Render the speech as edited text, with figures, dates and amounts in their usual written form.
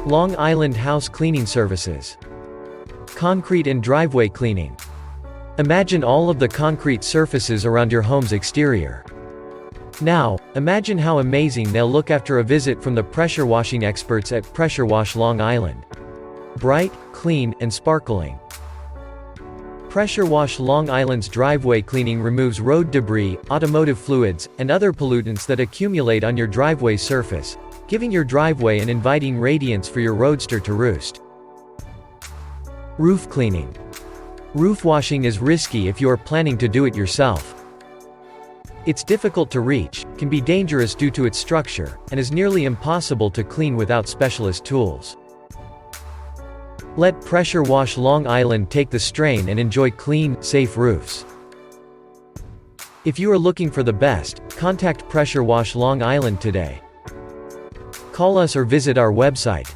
Long Island house cleaning services. Concrete and driveway cleaning. Imagine all of the concrete surfaces around your home's exterior. Now, imagine how amazing they'll look after a visit from the pressure washing experts at Pressure Wash Long Island. Bright, clean, and sparkling. Pressure Wash Long Island's driveway cleaning removes road debris, automotive fluids, and other pollutants that accumulate on your driveway surface, giving your driveway an inviting radiance for your roadster to roost. Roof cleaning. Roof washing is risky if you are planning to do it yourself. It's difficult to reach, can be dangerous due to its structure, and is nearly impossible to clean without specialist tools. Let Pressure Wash Long Island take the strain and enjoy clean, safe roofs. If you are looking for the best, contact Pressure Wash Long Island today. Call us or visit our website.